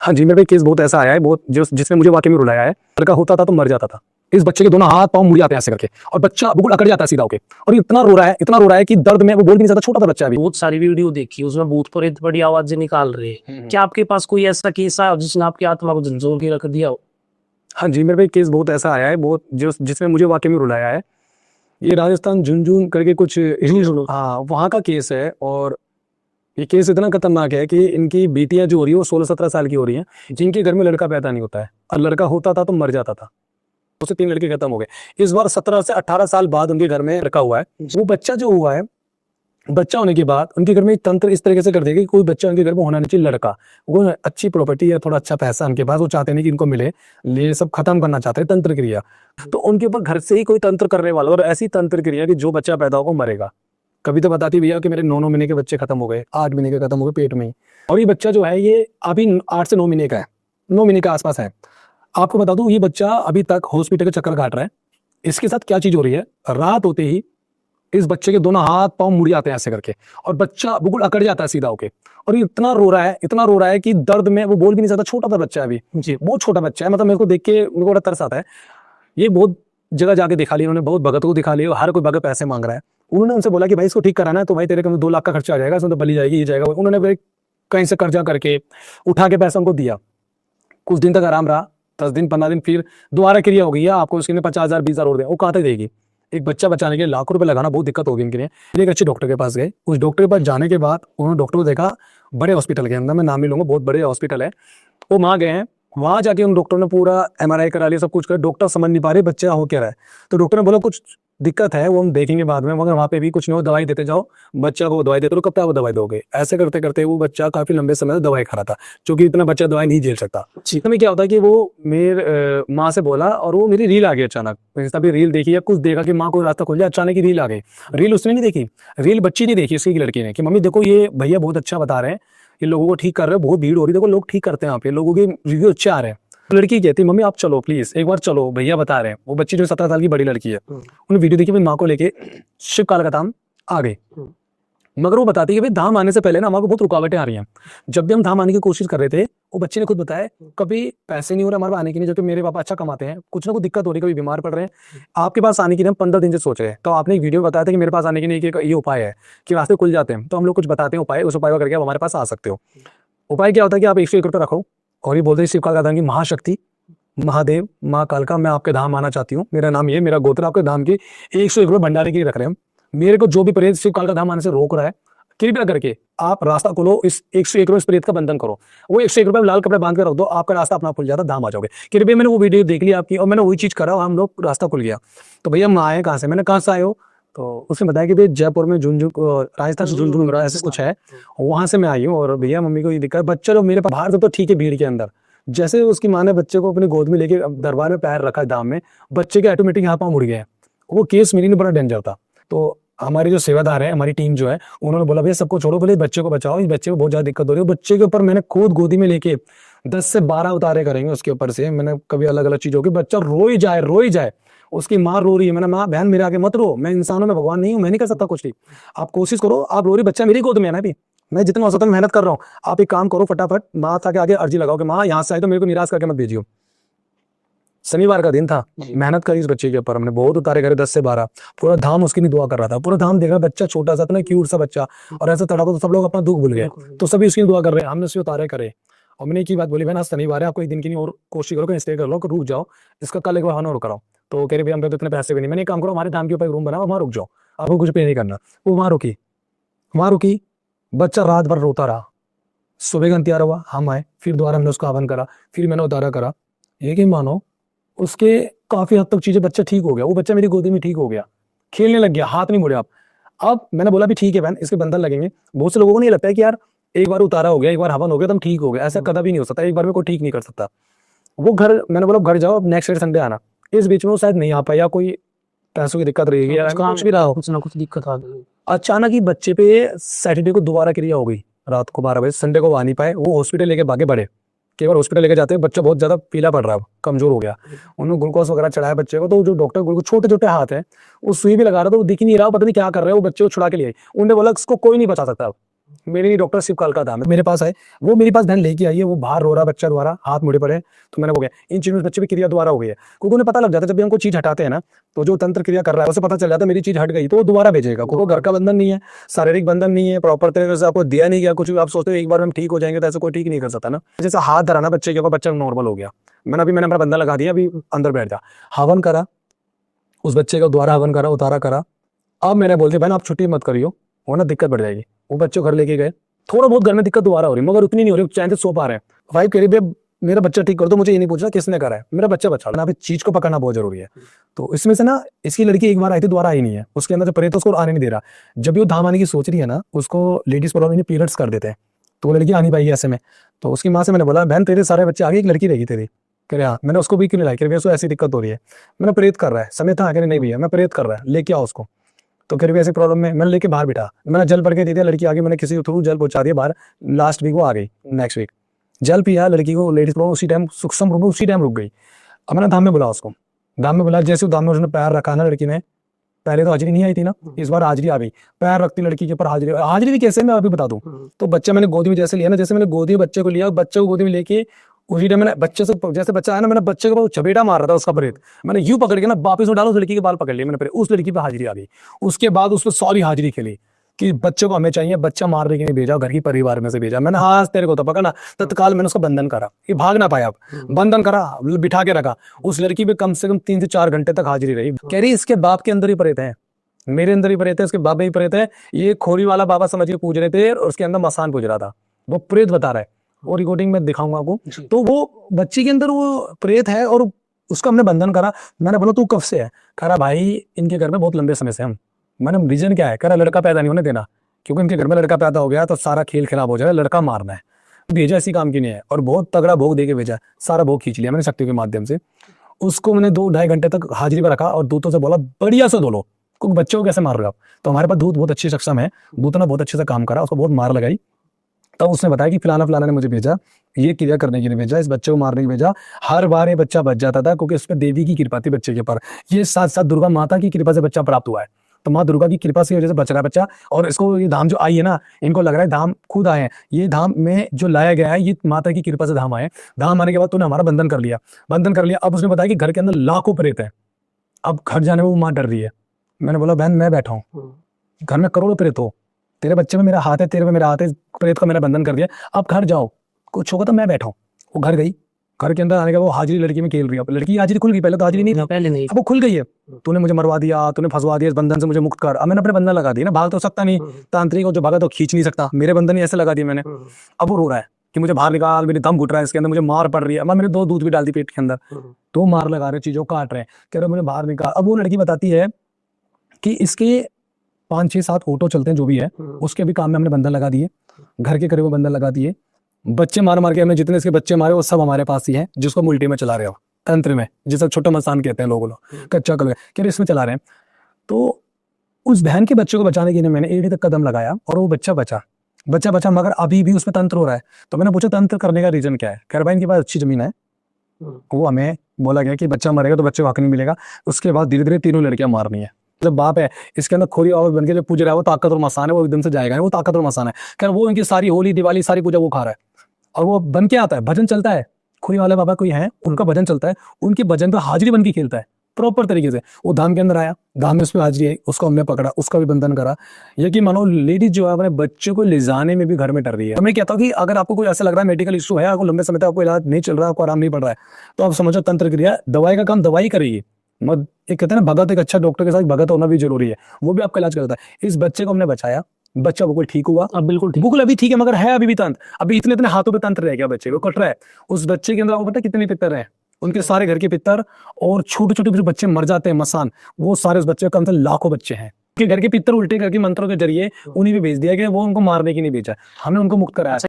हाँ जी, मेरे पे केस बहुत ऐसा आया है, बहुत जिसने मुझे वाक़ई में रुलाया है। लड़का होता था तो मर जाता था। इस बच्चे के दोनों हाथ-पाँव मुड़ जाते हैं ऐसे करके और बच्चा बिल्कुल अकड़ जाता है सीधा होके और इतना रो रहा है कि दर्द में वो बोल भी नहीं सकता, छोटा सा बच्चा है अभी। बहुत सारी वीडियो देखी, उसमें भूत प्रेत बड़ी आवाजें निकाल रहे हैं। क्या आपके पास कोई ऐसा केस आया हो जिसने आपकी आत्मा को झंझोर के रख दिया हो? हाँ जी, मेरे पे केस बहुत ऐसा आया है, बहुत जिसने मुझे वाक़ई में रुलाया है। ये राजस्थान झुनझुन करके कुछ झुनझुन। हाँ, वहाँ का केस है और ये केस इतना खतरनाक है कि इनकी बेटियां जो हो रही है वो 16-17 साल की हो रही हैं, जिनके घर में लड़का पैदा नहीं होता है और लड़का होता था तो मर जाता था। उससे 3 लड़के खत्म हो गए। इस बार 17 से 18 साल बाद उनके घर में लड़का हुआ है। वो बच्चा जो हुआ है, बच्चा होने के बाद उनके घर में एक तंत्र इस तरीके से कर देगा कि कोई बच्चा उनके घर में होना नहीं चाहिए लड़का। वो अच्छी प्रॉपर्टी है, थोड़ा अच्छा पैसा उनके पास, वो चाहते नहीं कि इनको मिले, ये सब खत्म करना चाहते हैं तंत्र क्रिया। तो उनके ऊपर घर से ही कोई तंत्र करने वाला और ऐसी तंत्र क्रिया कि जो बच्चा पैदा होगा मरेगा। कभी तो बताती भैया कि मेरे 9-9 महीने के बच्चे खत्म हो गए, 8 महीने के खत्म हो गए पेट में ही। और ये बच्चा जो है ये अभी 8 से 9 महीने का है, 9 महीने के आसपास है। आपको बता दूं ये बच्चा अभी तक हॉस्पिटल के चक्कर काट रहा है। इसके साथ क्या चीज हो रही है, रात होते ही इस बच्चे के दोनों हाथ पांव मुड़ जाते हैं ऐसे करके और बच्चा बिल्कुल अकड़ जाता है सीधा होके और ये इतना रो रहा है कि दर्द में वो बोल भी नहीं सकता, छोटा सा बच्चा है अभी जी, बहुत छोटा बच्चा है। मतलब मेरे को देख के मेरे को बड़ा तरस आता है। ये बहुत जगह जाके दिखा लिया उन्होंने, बहुत भगत को दिखा लिया, हर कोई भगत पैसे मांग रहा है। उन्होंने उनसे बोला कि भाई इसको ठीक कराना है तो भाई तेरे कम 2 लाख का खर्चा आ जाएगा, इसमें तो बली जाएगी, ये जाएगा। उन्होंने भाई कहीं से कर्जा करके उठा के पैसा उनको दिया। कुछ दिन तक आराम रहा, 10 दिन 15 दिन, फिर दोबारा क्रिया हो गई है, आपको उसके 50,000 20,000 और दे, वो कहाँ तक देगी। एक बच्चा बचाने के लिए लाखों रुपए लगाना बहुत दिक्कत होगी इनके लिए। फिर एक अच्छे डॉक्टर के पास गए। उस डॉक्टर के पास जाने के बाद उन्होंने डॉक्टर को देखा, बड़े हॉस्पिटल के अंदर, मैं नाम नहीं लूंगा, बहुत बड़े हॉस्पिटल है। वो वहाँ गए हैं, वहां जाके उन डॉक्टर ने पूरा MRI करा लिया, सब कुछ कर, डॉक्टर समझ नहीं पा रहे बच्चा हो क्या रहा है। तो डॉक्टर ने बोला कुछ दिक्कत है, वो हम देखेंगे बाद में, मगर वहाँ पे भी कुछ नहीं हो, दवाई देते जाओ, बच्चा को दवाई देते रहो, कब तक वो दवाई दोगे। ऐसे करते करते वो बच्चा काफी लंबे समय से दवाई खा रहा था, क्योंकि इतना बच्चा दवाई नहीं झेल सकता। में क्या होता है कि वो मेरे माँ से बोला और वो मेरी रील आ गई अचानक। तभी रील देखी या कुछ देखा कि माँ को रास्ता खुल जाए, अचानक ही रील आ गई। रील उसने नहीं देखी, रील बच्ची ने देखी, उसकी लड़की ने, कि मम्मी देखो ये भैया बहुत अच्छा बता रहे हैं, ये लोगों को ठीक कर रहे हैं, बहुत भीड़ हो रही है, देखो लोग ठीक करते हैं यहाँ पे, लोगों के रिव्यू अच्छे आ रहे हैं। लड़की कहती मम्मी आप चलो प्लीज, एक बार चलो, भैया बता रहे हैं। वो बच्ची जो 17 साल की बड़ी लड़की है, उन्होंने वीडियो देखी, अपनी माँ को लेके शिव काल का धाम आ गई। मगर वो बताती है कि भाई धाम आने से पहले ना हमारे को बहुत रुकावटें आ रही हैं। जब भी हम धाम आने की कोशिश कर रहे थे, वो बच्चे ने खुद बताया कभी पैसे नहीं हो रहे हमारे पास आने के लिए, जबकि मेरे पापा अच्छा कमाते हैं, कुछ ना कुछ दिक्कत हो रही है, कभी बीमार पड़ रहे हैं, आपके पास आने के लिए हम 15 दिन से सोच रहे हैं। तो आपने एक वीडियो बताया था कि मेरे पास आने के लिए एक ये उपाय है कि रास्ते खुल जाते हैं, तो हम लोग कुछ बताते हैं उपाय, उस उपाय को करके आप हमारे पास आ सकते हो। उपाय क्या होता है कि आप 101 रुपये रखो और ये बोलते हैं शिव काल का धाम की महाशक्ति महादेव माँ कालका, मैं आपके धाम आना चाहती हूँ, मेरा नाम ये, मेरा गोत्र आपके धाम की 101 रुपये भंडारे के लिए रख रहे हैं हम। मेरे को जो भी प्रेत शिव काल का धाम आने से रोक रहा है, कृपया करके आप रास्ता खोलो, इस 101 रुपये प्रेत का बंधन करो। वो 101 रुपये लाल कपड़े बांध कर रख दो, आपका रास्ता अपना खुल जाता, धाम आ जाओगे। कृपया मैंने वो वीडियो देख ली आपकी और मैंने वही चीज करा, हम लोग रास्ता खुल गया। तो भैया हम आए कहाँ से, मैंने कहाँ से आए हो, तो उसने बताया कि भाई जयपुर में झुंझुन, राजस्थान से झुंझुन ऐसे कुछ है, वहां से मैं आई हूँ। और भैया मम्मी को ये दिक्कत, बच्चा जो मेरे पास बाहर तो ठीक है भीड़ के अंदर, जैसे उसकी माँ ने बच्चे को अपनी गोद में लेके दरबार में पैर रखा धाम में, बच्चे के ऑटोमेटिक यहाँ पाँव मुड़ गए। वो केस मेरी ने बड़ा डेंजर था। तो हमारी जो सेवादार है, हमारी टीम जो है, उन्होंने बोला भैया सबको छोड़ो, बोले बच्चे को बचाओ, इस बच्चे को बहुत ज्यादा दिक्कत हो रही है। बच्चे के ऊपर मैंने खुद गोदी में लेके 10 से 12 उतारे करेंगे उसके ऊपर से, मैंने कभी अलग अलग चीजों की, बच्चा रो ही जाए, उसकी माँ रो रही है, मैंने माँ बहन मेरे आगे मत रो, मैं इंसानों में भगवान नहीं हूँ, मैं नहीं कर सकता कुछ नहीं, आप कोशिश करो, आप रो रही, बच्चा मेरी गोद में है ना अभी, मैं जितना हो सकता है मेहनत कर रहा हूँ, आप एक काम करो फटाफट, माँ के आगे अर्जी लगाओ कि माँ यहाँ से आए तो मेरे को निराश करके मत भेजियो। शनिवार का दिन था, मेहनत करी इस बच्चे के ऊपर, हमने बहुत उतारे करे 10 से 12, पूरा धाम उसकी नहीं दुआ कर रहा था, पूरा धाम देखा, बच्चा छोटा सा इतना क्यूट सा बच्चा, और ऐसा तड़ाको तो सब लोग अपना दुख भूल गए, तो सभी उसकी दुआ कर रहे हैं, हमने उसके उतारे करे। और मैंने एक ही बात बोली, बहन आज शनिवार है, आपको एक दिन की नहीं और कोशिश करो, कहीं स्टे कर लो, रुक जाओ, इसका कल एक बार और कराओ। तो कह रहे भैया हम तो इतने पैसे भी नहीं, मैंने एक काम करो, हमारे धाम के ऊपर एक रूम बनाओ, वहां रुक जाओ, आपको कुछ पे नहीं करना। वो वहां रुकी, बच्चा रात भर रोता रहा, सुबह का इंतजार हुआ, हम आए, फिर दोबारा हमने उसका हवन करा, फिर मैंने उतारा करा, यकीन मानो उसके काफी हद तक चीजें, बच्चा ठीक हो गया, वो बच्चा मेरी गोदी में ठीक हो गया, खेलने लग गया, हाथ नहीं मुड़े आप। अब मैंने बोला भी ठीक है बहन, इसके बंधन लगेंगे। बहुत से लोगों को नहीं लगता है कि यार एक बार उतारा हो गया, एक बार हवन हो गया तो हम ठीक हो गया, ऐसा कदा भी नहीं हो सकता, एक बार में कोई ठीक नहीं कर सकता। वो घर, मैंने बोला घर जाओ, अब नेक्स्ट संडे आना। इस बीच में वो शायद नहीं आ पाया, कोई पैसों की दिक्कत रहेगी या कुछ भी रहा हो, कुछ ना कुछ दिक्कत आ गई। अचानक ही बच्चे पे सैटरडे को दोबारा क्रिया हो गई, रात को 12 बजे, संडे को वो आ नहीं पाए, वो हॉस्पिटल लेके भागे, बड़े कई बार हॉस्पिटल लेके जाते हैं, बच्चा बहुत ज्यादा पीला पड़ रहा है, कमजोर हो गया, उन्होंने ग्लूकोज वगैरह चढ़ाया बच्चे को, तो जो डॉक्टर ग्लूकोज, छोटे छोटे हाथ है, वो सुई भी लगा रहा था, वो दिख ही नहीं रहा, पता नहीं क्या कर रहे हैं, वो बच्चे को छुड़ा के लिए, उन्होंने बोला इसको कोई नहीं बचा सकता, मेरी डॉक्टर शिव काल का था, मेरे पास है, वो मेरे पास बहन लेके आई है, वो बाहर रो रहा बच्चा द्वारा, हाथ मुड़े पड़े, तो मैंने हो गया इन चीजों में बच्चे की क्रिया द्वारा हो गई है, क्योंकि उन्हें पता लग जाता है जब भी हमको चीज हटाते हैं ना, तो जो तंत्र क्रिया कर रहा है उसे पता चल जाता है मेरी चीज हट गई, तो वो दोबारा भेजेगा, क्योंकि घर का बंधन नहीं है, शारीरिक बंधन नहीं है, प्रॉपर तरीके से आपको दिया नहीं गया कुछ भी, आप सोचते हो एक बार हम ठीक हो जाएंगे, तो ऐसा कोई ठीक नहीं कर सकता ना। जैसे हाथ धराना बच्चे के ऊपर, बच्चा नॉर्मल हो गया, मैंने अपना बंधन लगा दिया, अभी अंदर बैठ जा, हवन करा उस बच्चे का द्वारा, हवन करा, उतारा करा, अब मैंने बोल दिया बहन आप छुट्टी मत करियो, वो ना दिक्कत बढ़ जाएगी। वो बच्चों घर लेके गए, थोड़ा बहुत घर में दिक्कत दोबारा हो रही मगर उतनी नहीं हो रही, चैन से सो पा रहे हैं। वाइफ कह रही है मेरा बच्चा ठीक कर दो, मुझे ये नहीं पूछना किसने करा है, मेरा बच्चा बचा लो। चीज को पकड़ना बहुत जरूरी है। तो इसमें से ना इसकी लड़की एक बार आई थी, दोबारा आई नहीं है, उसके अंदर जो प्रेत उसको आने नहीं दे रहा। जब भी वो धाम आने की सोच रही है ना, उसको लेडीज प्रॉब्लम पीरियड्स कर देते हैं, तो वो लड़की आ नहीं पाएगी ऐसे में। तो उसकी माँ से मैंने बोला बहन तेरे सारे बच्चे आगे, एक लड़की रहेगी तेरी। कह रहे हाँ, मैंने उसको भी क्यों लाई, कह रहे उसको ऐसी दिक्कत हो रही है, मैंने प्रेत कर रहा है, समय था, कह रहे नहीं भैया मैं प्रेत कर रहा है, लेके आओ उसको। तो कह रहे ऐसी प्रॉब्लम में, मैंने लेके बाहर बिठा, मैंने जल पढ़ के दे दिया, लड़की आ गई, मैंने किसी थ्रू जल पहुंचा दिया बाहर, लास्ट वीक वो आ गई, नेक्स्ट वीक जल पिया, लड़की को लेडीज प्रॉब्लम उसी टाइम सूक्ष्म रूप में उसी टाइम रुक गई। अब मैंने धाम में बुला उसको, धाम में बुला, जैसे धाम में उसने पैर रखा ना लड़की ने, पहले तो हाजिरी नहीं आई थी ना, इस बार हाजिरी आ गई, पैर रखती लड़की के ऊपर, हाजिरी हाजिरी भी कैसे मैं अभी बता दूं। तो बच्चा मैंने गोदी में जैसे लिया ना, जैसे मैंने गोदी में बच्चे को लिया, बच्चे को गोदी में लेके उसी टाइम मैंने बच्चे से, जैसे बच्चा आया ना, मैंने बच्चे को चपेटा मार रहा था उसका प्रेत, मैंने यूं पकड़ के ना वापस में डाला, उस लड़की के बाल पकड़ लिए मैंने, उस लड़की पे हाजिरी आ गई। उसके बाद उस पर सॉरी हाजिरी खेली कि बच्चे को हमें चाहिए, बच्चा मारने के नहीं भेजा, घर की परिवार में से भेजा। मैंने हाँ तेरे को तो पकड़ना, तत्काल मैंने उसका बंधन करा, ये भाग ना पाया, अब बंधन करा, बिठा के रखा। उस लड़की पे कम से कम 3 से 4 घंटे तक हाजिरी रही। कह रही इसके बाप के अंदर ही प्रेत है, मेरे अंदर ही प्रेत है, इसके बाप में ही प्रेत है, ये खोरी वाला बाबा समझ के पूज रहे थे और उसके अंदर मसान पूज रहा था, वो प्रेत बता रहा है, वो रिकॉर्डिंग में दिखाऊंगा आपको। तो वो बच्ची के अंदर वो प्रेत है और उसका हमने बंधन करा। मैंने बोला तू कब से है, कह रहा भाई इनके घर में बहुत लंबे समय से हम। मैंने रीजन क्या है, कह रहा लड़का पैदा नहीं होने देना, क्योंकि इनके घर में लड़का पैदा हो गया तो सारा खेल खराब हो जाएगा, लड़का मारना है, भेजा इसी काम की नहीं है, और बहुत तगड़ा भोग दे के भेजा, सारा भोग खींच लिया मैंने शक्ति के माध्यम से। उसको मैंने 2-2.5 घंटे तक हाजिरी पर रखा और दूतों से बोला बढ़िया से धो लो, क्योंकि बच्चों को कैसे मार रहे हो आप। तो हमारे पास दूत बहुत अच्छी सक्षम है, दूत ने बहुत अच्छे से काम करा, उसको बहुत मार लगाई। तब उसने बताया कि फलाना फलाना ने मुझे भेजा, ये क्रिया करने के लिए भेजा, इस बच्चे को मारने के लिए भेजा। हर बार ये बच्चा बच जाता था, क्योंकि उस पर देवी की कृपा थी बच्चे के ऊपर, ये साथ साथ दुर्गा माता की कृपा से बच्चा प्राप्त हुआ है। तो माँ दुर्गा की कृपा से वजह से बच रहा है बच्चा। और इसको ये धाम जो आई है ना, इनको लग रहा है धाम खुद आए हैं, ये धाम में जो लाया गया है ये माता की कृपा से धाम आए। धाम आने के बाद तूने हमारा बंधन कर लिया, बंधन कर लिया। अब उसने बताया कि घर के अंदर लाखों प्रेत है, अब घर जाने में वो माँ डर रही है। मैंने बोला बहन मैं बैठा हूँ, घर में करोड़ों प्रेत हो, तेरे बच्चे में मेरा हाथ है, तेरे में मेरा हाथ है, प्रेत का मैंने बंधन कर दिया, अब घर जाओ, कुछ होगा तो मैं बैठा हूँ। वो घर गई, घर के अंदर आने के वो हाजिरी लड़की में खेल रही है, अब लड़की की हाजिरी खुल गई, पहले तो हाजिरी नहीं थी, पहले नहीं। अब वो खुल गई है। तूने मुझे मरवा दिया, तूने फंसवा दिया, इस बंधन से मुझे मुक्त कर। अब मैंने अपने बंधन लगा दिया ना, भाग तो सकता नहीं, तांत्रिक को जो भागा तो खींच नहीं सकता, मेरे बंधन ही ऐसे लगा दिए मैंने। अब वो रो रहा है कि मुझे बाहर निकाल, मेरी दम घुट रहा है इसके अंदर, मुझे मार पड़ रही है। अब मैंने 2 दूध भी डाल दी पेट के अंदर, तो मार लगा रहे, चीजों काट रहे हैं, कह रहे मुझे बाहर निकाल। अब वो लड़की बताती है कि इसके 5-6-7 ऑटो चलते हैं जो भी है, उसके भी काम में हमने बंधन लगा दिए, घर के करीब बंधन लगा दिए। बच्चे मार मार के हमने जितने इसके बच्चे मारे वो सब हमारे पास ही है, जिसको उल्टी में चला रहे हो, तंत्र में जिसे छोटा मसान कहते हैं लोग कच्चा कल कह रहे इसमें चला रहे हैं। तो उस बहन के बच्चे को बचाने के लिए मैंने एड़ी तक कदम लगाया और वो बच्चा बचा, मगर अभी भी उसमें तंत्र हो रहा है। तो मैंने पूछा तंत्र करने का रीजन क्या है, खैर भाई इनके पास अच्छी जमीन है, वो हमें बोला गया कि बच्चा मरेगा तो बच्चे को हक नहीं मिलेगा। उसके बाद धीरे धीरे 3 लड़कियां मारनी है। जब बाप है इसके अंदर खोरी और बन के जो पूज रहा है वो ताकतवर मसान है, वो एकदम से जाएगा, वो ताकतवर मसान है। खैर वो इनकी सारी होली दिवाली सारी पूजा वो खा रहा है, और वो बन के आता है, भजन चलता है, खोरी वाले बाबा कोई है उनका भजन चलता है, उनके भजन पे हाजिरी बन के खेलता है प्रॉपर तरीके से। वो धाम के अंदर आया, धाम में उस पर हाजिरी आई, उसको हमने पकड़ा, उसका भी बंधन करा। यकीन मानो लेडीज जो है अपने बच्चे को ले जाने में भी घर में डर रही है। तो मैं कहता हूँ कि अगर आपको कोई ऐसा लग रहा है मेडिकल इशू है, आपको लंबे समय तक आपको इलाज नहीं चल रहा है, आपको आराम नहीं पड़ रहा है, तो आप समझो तंत्र क्रिया दवाई का काम दवाई करेगी। मत एक कहते हैं ना भगत, एक अच्छा डॉक्टर के साथ भगत होना भी जरूरी है, वो भी आपका इलाज करता है। इस बच्चे को हमने बचाया, बच्चा बिल्कुल ठीक हुआ, अब बिल्कुल अभी ठीक है, मगर है अभी भी तंत्र, अभी इतने हाथों पे तंत्र रह गया, बच्चे को कट रहा है। उस बच्चे के अंदर आपको पता है कितने पितर हैं, उनके सारे घर के पितर, और छोटे छोटे जो बच्चे मर जाते हैं मसान, वो सारे उस बच्चे के अंदर लाखों बच्चे हैं कि घर के पितर उल्टे करके मंत्रों के जरिए उन्हीं पे भेज दिया कि वो उनको मारने की नहीं भेजा, हमने उनको मुक्त कराया।